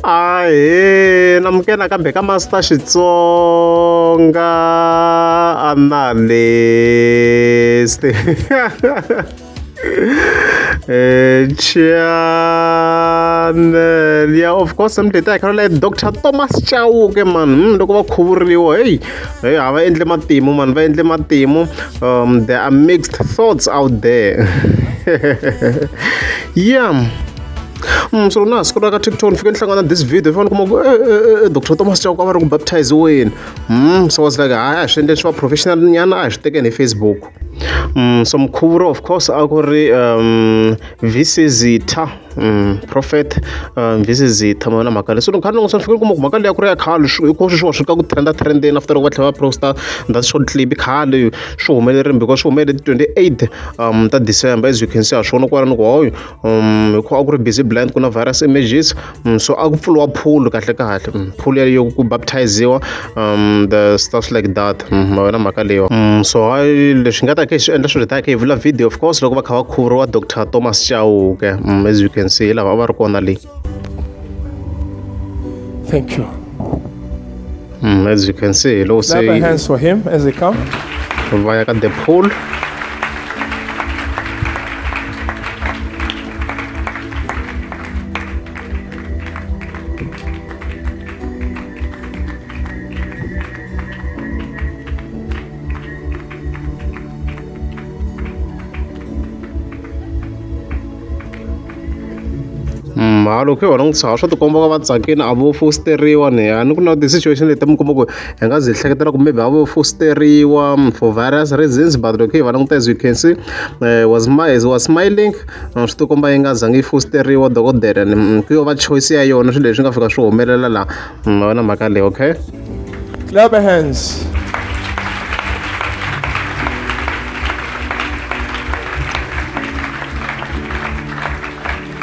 Ahee, namukela kambe ka Master Xitsonga analyst. Channel, yeah, of course, I'm the like Dr. Thomas Chauke, man. Loko va khuvuriwa, hey, va endle matimu, man, va endle matimu. There are mixed thoughts out there. Yeah. So na siku ka TikTok fika nihlangana this video fana kuma Dr. Thomas Chauke va ri ku baptize wena. So I was like, I swi endle swa professional nyana a swi teke ni Facebook. So mkhuvuro of course a ku ri Visizitha prophet Visizitha mona mhaka leyi. So loko khani loko swi fika kuma mhaka leyi a ku ri ya khale hi ko swi ka ku trendeni after va tlhela va posta that short clip khale swi humelerile because swi humelele 28 ta December, as you can see a swona kwalano ku hoyo hi ko a ku ri busy blind kuna virus images. So a ku pfuriwa pool kahle pool yo ku baptizewa the stuff like that mavona mhaka leyo. So hayi leswi nga ta ke swi endla swi ta ke vula video of course loko va kha va khuvuriwa Dr. Thomas Chauke, as you can see lava va ri kona le. Thank you. As you can see, lo Clap your hands for him as they come. Vaya ka the pool. Loko hi vona swa swa tikomba ka va tsakini a vo fosteriwa ne a ni ku na ti-situation leti mi kuma ku hi nga zi hi hleketela ku maybe a vo fosteriwa for various reasons, but loko hi va languta as you can see was smiling swi tikomba yi nga zangi yi fosteriwa dokodela ku yo va choice ya yona swilo leswi nga fika swi humelela laha ma vona mhaka leyi. Okay, clap your hands.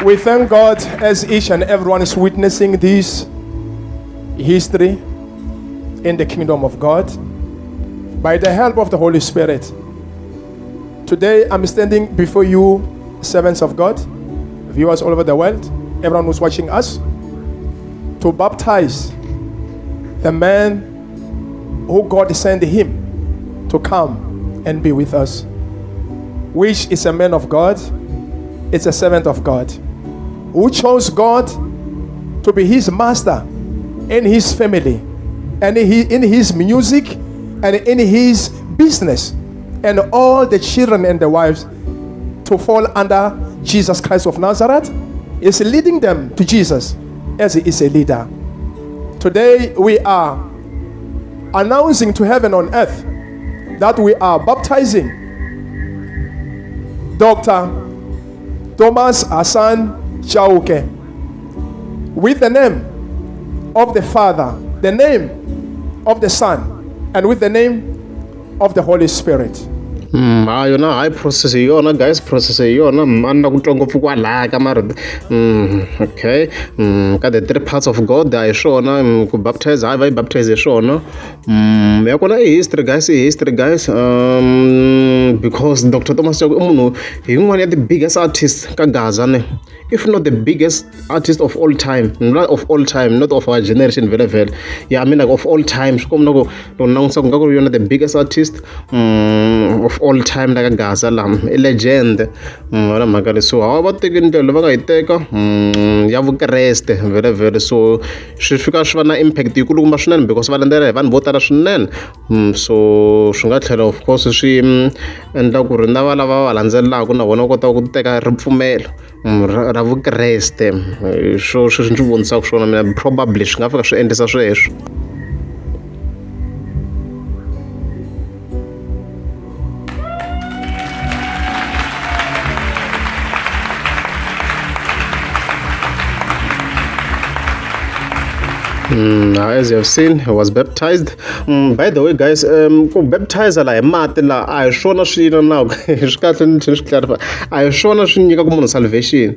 We thank God as each and everyone is witnessing this history in the kingdom of God by the help of the Holy Spirit. Today I'm standing before you, servants of God, viewers all over the world, everyone who's watching us, to baptize the man who God sent him to come and be with us, which is a man of God, it's a servant of God, who chose God to be his master in his family and in his music and in his business, and all the children and the wives to fall under Jesus Christ of Nazareth is leading them to Jesus as he is a leader. Today we are announcing to heaven on earth that we are baptizing Dr. Thomas Hassan Chauke with the name of the Father, the name of the Son, and with the name of the Holy Spirit. Yona high process yona guys, process yona manna ku twa ngopfu kwalaya ka mara okay ka the three parts of God a hi swona ku baptize hi va yi baptize hi swona. Ya kona i history guys because Dr. Thomas Chauke i munhu hi yin'wana ya the biggest artist ka Gaza ne, if not the biggest artist of all time, not of all time, not of our generation very well. Yeah, I mean like of all time. Swi komba loko langutisa ku nga ku ri yona the biggest artist of all time like Gaza lam a legend wala mhaka leyi. So hawa va teki ndlela va nga yi teka ya vukreste very so swi fika swi va na impact yikulukumba swinene because va landzela hi vanhu vo tala swinene. So swi nga tlhela of course swi endla ku ri na va lava va landzelelaka na vona va kota ku teka ripfumelo ra vukreste. Swo swi ndzi vonisaka swona mina probably swi nga fika swi endlisa sweswo. As you have seen, he was baptized. By the way, guys, ku baptize la hi mati la a hi swona swi na now swi kahle ni swi clarify, a hi swona swi nyika ku munhu salvation.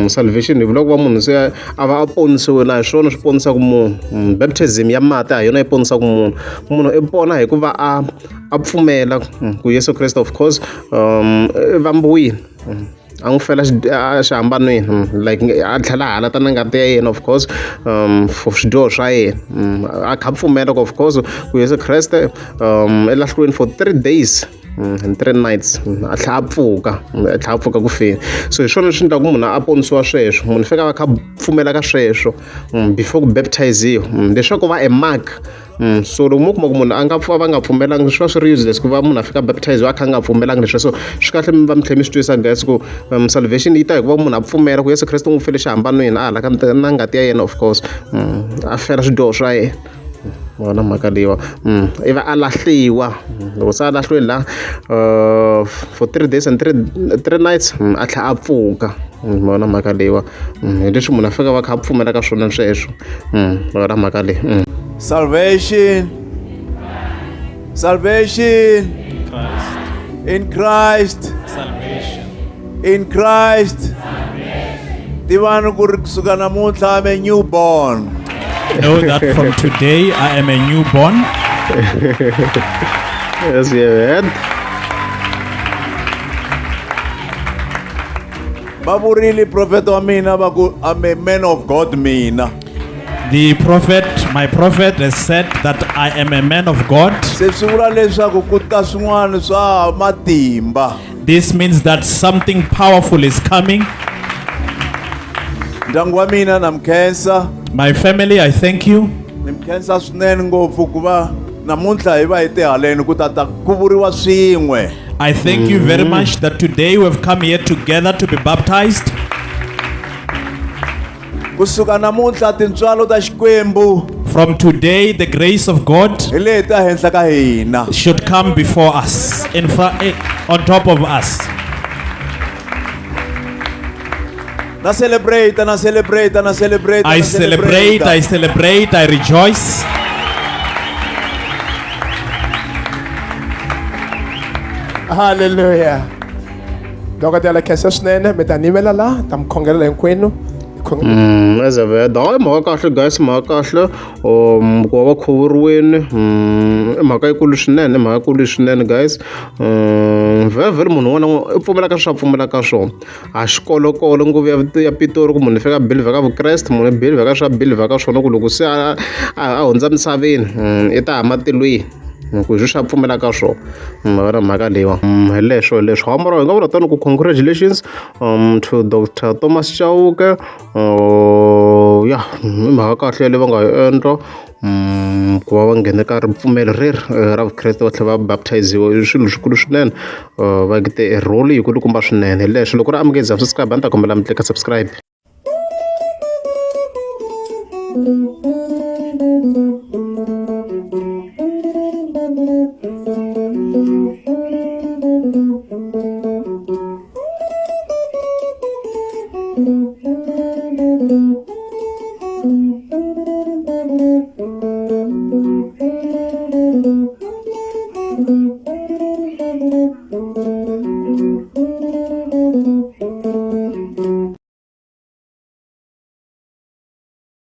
Salvation hi vula ku va munhu se a va a ponisiwe, la hi swona swi ponisaka munhu. Baptism ya mati a hi yona yi ponisaka munhu i pona hi ku va a pfumela ku Yesu Kreste of course vambiwile a n'wi fela xihambanweni like a tlhela hala ta na ngati ya yena of course for swidyoho swa yena a kha pfumela of course ku Yesu Kreste elahlweni for 3 days and 3 nights a tlha a pfuka ku feni so hi swona leswi endlaku munhu a ponisiwa sweswo munhu fika va kha pfumela ka sweswo before ku baptiziwa leswaku va a mark so loko mo kuma ku munhu a nga va nga pfumelangi swi va swi ri useless ku va munhu a fika baptiziwa a kha a nga pfumelangi leswi so swi kahle va mi tlhela mi swi twisa guys ku salvation yi ta hi ku va munhu a pfumela ku Yesu Kreste u n'wi fele xihambanweni a hala ka na ngati ya yena of course a fela swidyoho swa yena wona mhaka leyiwa ivi a lahliwa loko se a lahliwe la for 3 days and 3 nights a tlha a pfuka wona mhaka leyiwa hi leswi munhu a fika va kha a pfumela ka swona sweswo wona mhaka leyi Salvation. Salvation. Christ. In Christ. Salvation. In Christ. Tivani ku ri kusuka namuntlha I'm a newborn. Know that from today I am a newborn. yes yeah man. Bavurile prophet wa mina va ku I'm a man of God mina. My prophet has said that I am a man of God. Se swi vula leswaku ku ta swin'wana swa matimba. This means that something powerful is coming. Ndyangu wa mina na mkhensa. My family, I thank you. Ni mkhensa swinene ngopfu ku va namuntlha hi va hi te haleni ku ta ku vuriwa swin'we. I thank you very much that today we have come here together to be baptized. Kusuka namuntlha tintswalo ta Xikwembu. From today, the grace of God Hi leti ehenhla ka hina. should come before us, on top of us. Na celebrate. I celebrate, I rejoice. Hallelujah. Dokotela khensa swinene mi ta nimela la ta mi khongelela hinkwenu. As a very mhaka kahle guys mhaka kahle ku va khuvuriwini mhaka yikulu swinene guys very munhu un'wana i pfumela ka swa pfumela ka swona a xikolokolo nguvu ya pitori ku munhu fika believe ka vukreste munhu believe ka swa believe ka swona ku loko se a hundza misaveni i ta hamatilweni ku hi swa pfumela ka swona mara mhaka leyiwa hi leswo hambara hi nga vula tani ku congratulations to Dr. Thomas Chauke ya hi mhaka kahle leyi va nga yi endla ku va va nghene ka ripfumelo ra vukreste va tlhela va baptiziwa i swilo swikulu swinene va gete role yikulukumba swinene hi leswo loko ri amukeza subscribe a ni ta kombela mi tleka subscribe Thank you.